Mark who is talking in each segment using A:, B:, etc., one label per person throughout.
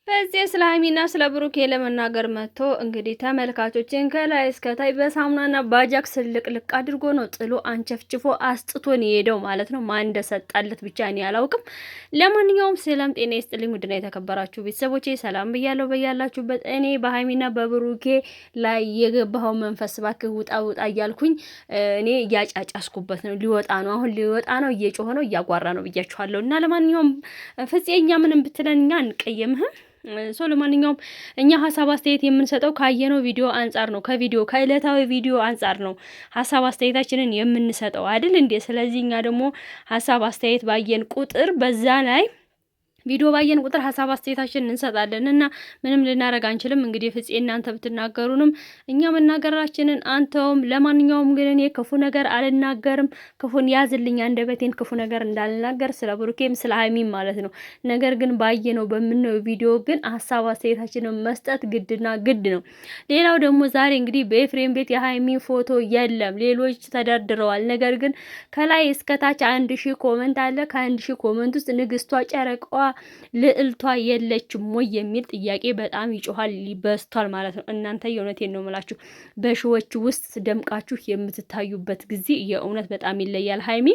A: በዚህ ስለ ሀይሚና ስለ ብሩኬ ለመናገር መጥቶ እንግዲህ ተመልካቾችን ከላይ እስከታይ በሳሙናና ባጃክስ ልቅልቅ አድርጎ ነው ጥሎ አንቸፍጭፎ አስጥቶን የሄደው ማለት ነው። ማን እንደሰጣለት ብቻ እኔ አላውቅም። ለማንኛውም ሰላም ጤና ይስጥልኝ ውድና የተከበራችሁ ቤተሰቦቼ ሰላም ብያለሁ በያላችሁበት። እኔ በሀይሚና በብሩኬ ላይ የገባው መንፈስ ባክህ ውጣ ውጣ እያልኩኝ እኔ እያጫጫስኩበት ነው። ሊወጣ ነው፣ አሁን ሊወጣ ነው፣ እየጮኸ ነው፣ እያጓራ ነው ብያችኋለሁ። እና ለማንኛውም ፍፄኛ ምንም ብትለን እኛ አንቀየምህም። ለማንኛውም እኛ ሀሳብ አስተያየት የምንሰጠው ካየነው ቪዲዮ አንጻር ነው። ከእለታዊ ቪዲዮ አንጻር ነው ሀሳብ አስተያየታችንን የምንሰጠው አይደል እንዴ? ስለዚህ እኛ ደግሞ ሀሳብ አስተያየት ባየን ቁጥር በዛ ላይ ቪዲዮ ባየን ቁጥር ሀሳብ አስተያየታችንን እንሰጣለን እና ምንም ልናረግ አንችልም። እንግዲህ ፍፄ እናንተ ብትናገሩንም እኛ መናገራችንን አንተውም። ለማንኛውም ግን እኔ ክፉ ነገር አልናገርም። ክፉን ያዝልኝ አንደበቴን ክፉ ነገር እንዳልናገር ስለ ብሩኬም ስለ ሀይሚም ማለት ነው። ነገር ግን ባየነው በምናየው ቪዲዮ ግን ሀሳብ አስተያየታችንን መስጠት ግድና ግድ ነው። ሌላው ደግሞ ዛሬ እንግዲህ በኤፍሬም ቤት የሀይሚ ፎቶ የለም፣ ሌሎች ተደርድረዋል። ነገር ግን ከላይ እስከታች 1000 ኮመንት አለ። ከ1000 ኮመንት ውስጥ ንግስቷ ጨረቃዋ ልዕልቷ የለችም ወይ የሚል ጥያቄ በጣም ይጮሃል፣ ይበስቷል ማለት ነው። እናንተ የእውነቴን ነው የምላችሁ በሺዎች ውስጥ ደምቃችሁ የምትታዩበት ጊዜ የእውነት በጣም ይለያል። ሀይሚ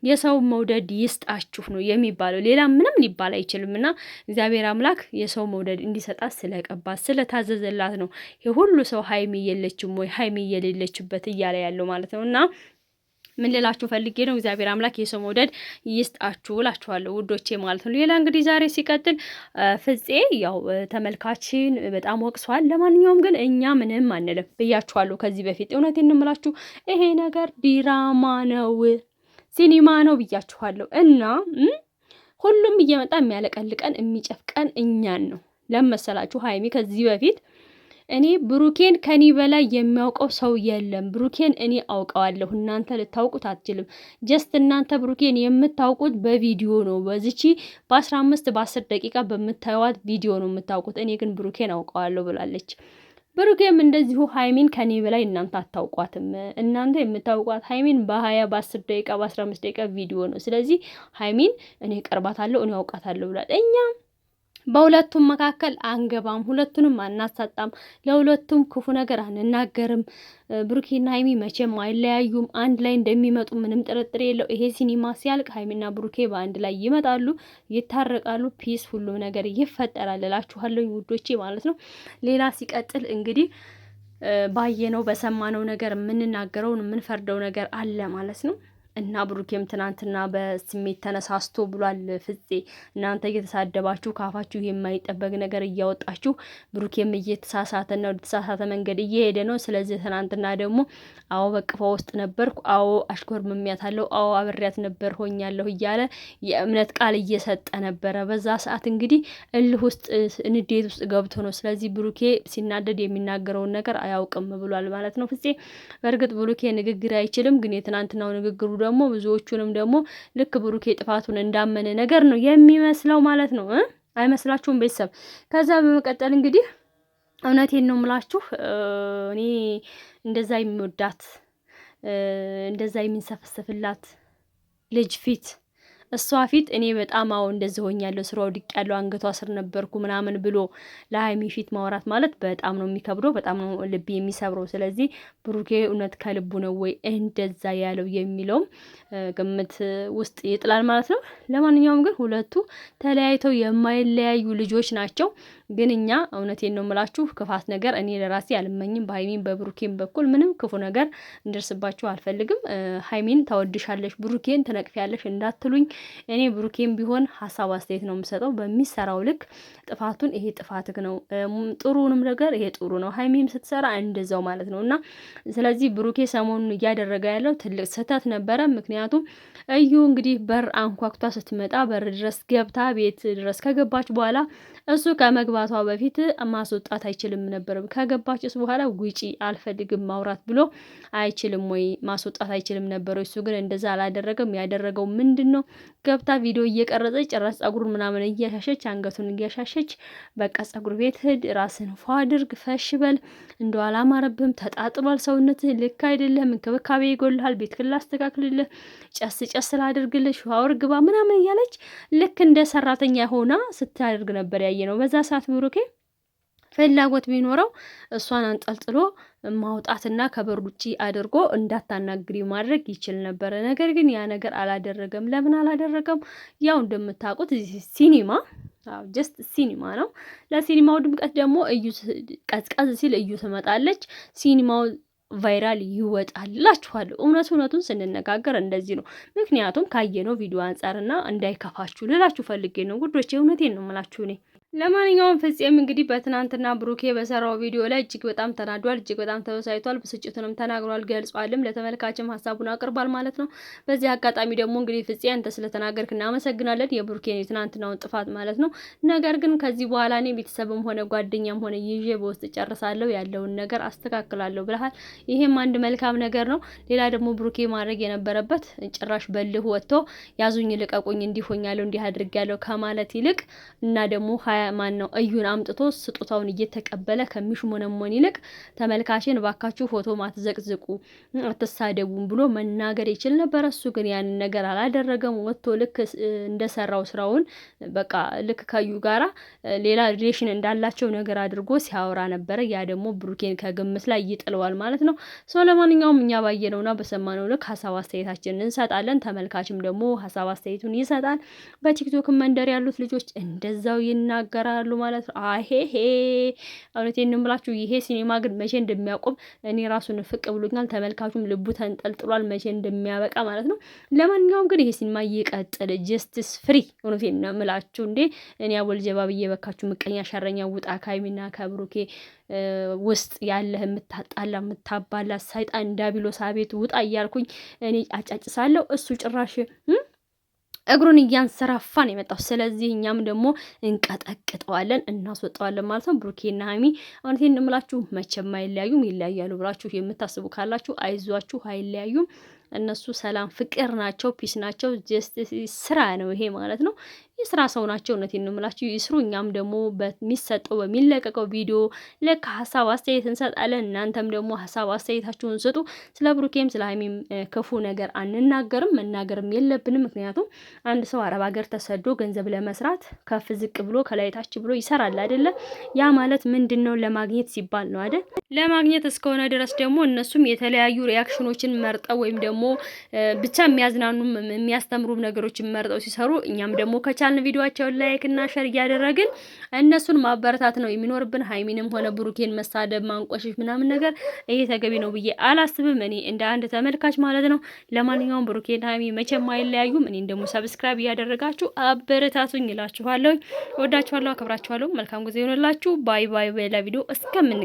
A: የሰው መውደድ ይስጣችሁ ነው የሚባለው፣ ሌላ ምንም ሊባል አይችልም። እና እግዚአብሔር አምላክ የሰው መውደድ እንዲሰጣት ስለቀባት ስለታዘዘላት ነው የሁሉ ሰው ሀይሚ የለችም ወይ ሀይሚ የሌለችበት እያለ ያለው ማለት ነው። እና ምን ልላችሁ ፈልጌ ነው፣ እግዚአብሔር አምላክ የሰው መውደድ ይስጣችሁ እላችኋለሁ ውዶቼ ማለት ነው። ሌላ እንግዲህ ዛሬ ሲቀጥል ፍፄ ያው ተመልካችን በጣም ወቅሷል። ለማንኛውም ግን እኛ ምንም አንልም ብያችኋለሁ ከዚህ በፊት እውነቴን ነው የምላችሁ። ይሄ ነገር ዲራማ ነው ሲኒማ ነው ብያችኋለሁ። እና ሁሉም እየመጣ የሚያለቀልቀን የሚጨፍቀን እኛን ነው ለመሰላችሁ። ሀይሚ ከዚህ በፊት እኔ ብሩኬን ከኔ በላይ የሚያውቀው ሰው የለም፣ ብሩኬን እኔ አውቀዋለሁ፣ እናንተ ልታውቁት አትችልም። ጀስት እናንተ ብሩኬን የምታውቁት በቪዲዮ ነው፣ በዚቺ በ15 በ10 ደቂቃ በምታዩት ቪዲዮ ነው የምታውቁት። እኔ ግን ብሩኬን አውቀዋለሁ ብላለች። ብሩኬም እንደዚሁ ሀይሚን ከኔ በላይ እናንተ አታውቋትም፣ እናንተ የምታውቋት ሀይሚን በ20 በ10 ደቂቃ በ15 ደቂቃ ቪዲዮ ነው። ስለዚህ ሀይሚን እኔ ቀርባታለሁ፣ እኔ አውቃታለሁ ብሏል። እኛ በሁለቱም መካከል አንገባም፣ ሁለቱንም አናሳጣም፣ ለሁለቱም ክፉ ነገር አንናገርም። ብሩኬና ሀይሚ መቼም አይለያዩም፣ አንድ ላይ እንደሚመጡ ምንም ጥርጥር የለው። ይሄ ሲኒማ ሲያልቅ ሀይሚና ብሩኬ በአንድ ላይ ይመጣሉ፣ ይታረቃሉ፣ ፒስ ሁሉም ነገር ይፈጠራል እላችኋለሁ ውዶቼ ማለት ነው። ሌላ ሲቀጥል እንግዲህ ባየነው በሰማነው ነገር የምንናገረውን የምንፈርደው ነገር አለ ማለት ነው። እና ብሩኬም ትናንትና በስሜት ተነሳስቶ ብሏል ፍፄ። እናንተ እየተሳደባችሁ ካፋችሁ የማይጠበቅ ነገር እያወጣችሁ ብሩኬም እየተሳሳተ ነው፣ ወደ ተሳሳተ መንገድ እየሄደ ነው። ስለዚህ ትናንትና ደግሞ አዎ በቅፋ ውስጥ ነበርኩ፣ አዎ አሽኮርምሚያታለሁ፣ አዎ አብሬያት ነበር ሆኛለሁ እያለ የእምነት ቃል እየሰጠ ነበረ። በዛ ሰዓት እንግዲህ እልህ ውስጥ ንዴት ውስጥ ገብቶ ነው። ስለዚህ ብሩኬ ሲናደድ የሚናገረውን ነገር አያውቅም ብሏል ማለት ነው ፍፄ። በእርግጥ ብሩኬ ንግግር አይችልም፣ ግን የትናንትናው ንግግሩ ደግሞ ብዙዎቹንም ደግሞ ልክ ብሩኬ ጥፋቱን እንዳመነ ነገር ነው የሚመስለው ማለት ነው። አይመስላችሁም ቤተሰብ? ከዛ በመቀጠል እንግዲህ እውነቴን ነው የምላችሁ እኔ እንደዛ የሚወዳት እንደዛ የሚንሰፈሰፍላት ልጅ ፊት እሷ ፊት እኔ በጣም እንደዚህ ሆኛለሁ፣ ስራ ወድቅ ያለው አንገቷ ስር ነበርኩ ምናምን ብሎ ለሀይሚ ፊት ማውራት ማለት በጣም ነው የሚከብደው፣ በጣም ነው ልብ የሚሰብረው። ስለዚህ ብሩኬ እውነት ከልቡ ነው ወይ እንደዛ ያለው የሚለውም ግምት ውስጥ ይጥላል ማለት ነው። ለማንኛውም ግን ሁለቱ ተለያይተው የማይለያዩ ልጆች ናቸው። ግን እኛ እውነቴን ነው የምላችሁ ክፋት ነገር እኔ ለራሴ አልመኝም። በሀይሚን በብሩኬን በኩል ምንም ክፉ ነገር እንደርስባችሁ አልፈልግም። ሀይሚን ታወድሻለሽ፣ ብሩኬን ትነቅፊያለሽ እንዳትሉኝ። እኔ ብሩኬን ቢሆን ሀሳብ አስተያየት ነው የምሰጠው በሚሰራው ልክ። ጥፋቱን ይሄ ጥፋትክ ነው፣ ጥሩንም ነገር ይሄ ጥሩ ነው። ሀይሚም ስትሰራ እንደዛው ማለት ነው። እና ስለዚህ ብሩኬ ሰሞኑን እያደረገ ያለው ትልቅ ስህተት ነበረ። ምክንያቱም እዩ እንግዲህ በር አንኳኩታ ስትመጣ በር ድረስ ገብታ ቤት ድረስ ከገባች በኋላ እሱ ከመግባቷ በፊት ማስወጣት አይችልም ነበር። ከገባችስ በኋላ ውጪ አልፈልግም ማውራት ብሎ አይችልም ወይ ማስወጣት አይችልም ነበር። እሱ ግን እንደዛ አላደረገም። ያደረገው ምንድነው? ገብታ ቪዲዮ እየቀረጸች ጭራሽ ጸጉር ምናምን እያሻሸች አንገቱን እያሻሸች በቃ ጸጉር ቤት ሂድ፣ ራስን ፏ አድርግ፣ ፈሽበል፣ እንደው አላማረብህም፣ ተጣጥሏል ሰውነትህ፣ ልክ አይደለም፣ እንክብካቤ ይጎልሃል፣ ቤት ክላ አስተካክልልህ ጨስ ጨስ ላድርግልሽ ሻወር ግባ ምናምን እያለች ልክ እንደ ሰራተኛ ሆና ስታደርግ ነበር ያየነው። በዛ ሰዓት ብሩኬ ፍላጎት ቢኖረው እሷን አንጠልጥሎ ማውጣትና ከበር ውጪ አድርጎ እንዳታናግሪ ማድረግ ይችል ነበር። ነገር ግን ያ ነገር አላደረገም። ለምን አላደረገም? ያው እንደምታውቁት ሲኒማ ጀስት ሲኒማ ነው። ለሲኒማው ድምቀት ደግሞ እዩ ቀዝቀዝ ሲል እዩ ትመጣለች። ሲኒማው ቫይራል ይወጣል እላችኋለሁ። እውነቱን ስንነጋገር እንደዚህ ነው። ምክንያቱም ካየነው ቪዲዮ አንጻርና እንዳይከፋችሁ ልላችሁ ፈልጌ ነው ጉዶቼ። እውነቴን ነው የምላችሁ እኔ። ለማንኛውም ፍፄም እንግዲህ በትናንትና ብሩኬ በሰራው ቪዲዮ ላይ እጅግ በጣም ተናዷል፣ እጅግ በጣም ተበሳይቷል፣ ብስጭቱንም ተናግሯል፣ ገልጿልም፣ ለተመልካችም ሀሳቡን አቅርቧል ማለት ነው። በዚህ አጋጣሚ ደግሞ እንግዲህ ፍፄ አንተ ስለተናገርክ እናመሰግናለን፣ የብሩኬን የትናንትናውን ጥፋት ማለት ነው። ነገር ግን ከዚህ በኋላ እኔ ቤተሰብም ሆነ ጓደኛም ሆነ ይዤ በውስጥ ጨርሳለሁ፣ ያለውን ነገር አስተካክላለሁ ብለሃል። ይሄም አንድ መልካም ነገር ነው። ሌላ ደግሞ ብሩኬ ማድረግ የነበረበት ጭራሽ በልህ ወጥቶ ያዙኝ ልቀቁኝ እንዲሆኛለሁ እንዲህ አድርጌያለሁ ከማለት ይልቅ እና ደግሞ ማን ነው እዩን አምጥቶ ስጦታውን እየተቀበለ ከሚሽሞነሞን ይልቅ ተመልካችን ባካችሁ ፎቶ ማትዘቅዝቁ አትሳደቡን ብሎ መናገር ይችል ነበር። እሱ ግን ያንን ነገር አላደረገም። ወጥቶ ልክ እንደሰራው ስራውን በቃ ልክ ከዩ ጋራ ሌላ ሪሌሽን እንዳላቸው ነገር አድርጎ ሲያወራ ነበረ። ያ ደግሞ ብሩኬን ከግምት ላይ ይጥለዋል ማለት ነው። ሰው ለማንኛውም እኛ ባየነውና በሰማነው ልክ ሀሳብ አስተያየታችንን እንሰጣለን። ተመልካችም ደግሞ ሀሳብ አስተያየቱን ይሰጣል። በቲክቶክ መንደር ያሉት ልጆች እንደዛው ይናገራሉ ማለት ነው። አሄሄ እውነቴን ነው የምላችሁ። ይሄ ሲኒማ ግን መቼ እንደሚያቆም እኔ ራሱን ፍቅ ብሎኛል። ተመልካቹም ልቡ ተንጠልጥሏል መቼ እንደሚያበቃ ማለት ነው። ለማንኛውም ግን ይሄ ሲኒማ ይቀጥል። ጀስቲስ ፍሪ። እውነቴን ነው የምላችሁ። እንዴ እኔ አወልጀባ ብዬ በካችሁ ምቀኛ ሸረኛ ውጣ ካይሚና ከብሩኬ ውስጥ ያለህ የምታጣላ የምታባላ ሰይጣን ዳቢሎስ አቤት ውጣ እያልኩኝ እኔ አጫጭሳለሁ። እሱ ጭራሽ እግሩን እያንሰራፋ ነው የመጣው። ስለዚህ እኛም ደግሞ እንቀጠቅጠዋለን እናስወጣዋለን ማለት ነው። ብሩኬና ሀይሚ እውነቴን እንምላችሁ መቼም አይለያዩም። ይለያያሉ ብላችሁ የምታስቡ ካላችሁ አይዟችሁ፣ አይለያዩም። እነሱ ሰላም ፍቅር ናቸው፣ ፒስ ናቸው። ጀስት ስራ ነው ይሄ ማለት ነው። የስራ ሰው ናቸው። እውነቴን ነው የምላችሁ ይስሩ። እኛም ደግሞ በሚሰጠው በሚለቀቀው ቪዲዮ ልክ ሀሳብ አስተያየት እንሰጣለን። እናንተም ደግሞ ሀሳብ አስተያየታችሁን ስጡ። ስለ ብሩኬም ስለ ሀይሚም ክፉ ነገር አንናገርም፣ መናገርም የለብንም። ምክንያቱም አንድ ሰው አረብ ሀገር ተሰዶ ገንዘብ ለመስራት ከፍ ዝቅ ብሎ ከላይ ታች ብሎ ይሰራል አይደለ? ያ ማለት ምንድን ነው? ለማግኘት ሲባል ነው አይደል? ለማግኘት እስከሆነ ድረስ ደግሞ እነሱም የተለያዩ ሪያክሽኖችን መርጠው ወይም ደግሞ ብቻ የሚያዝናኑም የሚያስተምሩም ነገሮችን መርጠው ሲሰሩ እኛም ደግሞ ከቻልን ቪዲዮአቸውን ላይክ እና ሼር እያደረግን እነሱን ማበረታት ነው የሚኖርብን። ሀይሚንም ሆነ ብሩኬን መሳደብ ማንቆሽሽ ምናምን ነገር ይሄ ተገቢ ነው ብዬ አላስብም፣ እኔ እንደ አንድ ተመልካች ማለት ነው። ለማንኛውም ብሩኬና ሀይሚ መቼም አይለያዩም። እኔን ደግሞ ሰብስክራይብ እያደረጋችሁ አበረታቱኝ እላችኋለሁ። ወዳችኋለሁ፣ አከብራችኋለሁ። መልካም ጊዜ ይሆንላችሁ። ባይ ባይ። በሌላ ቪዲዮ እስከምን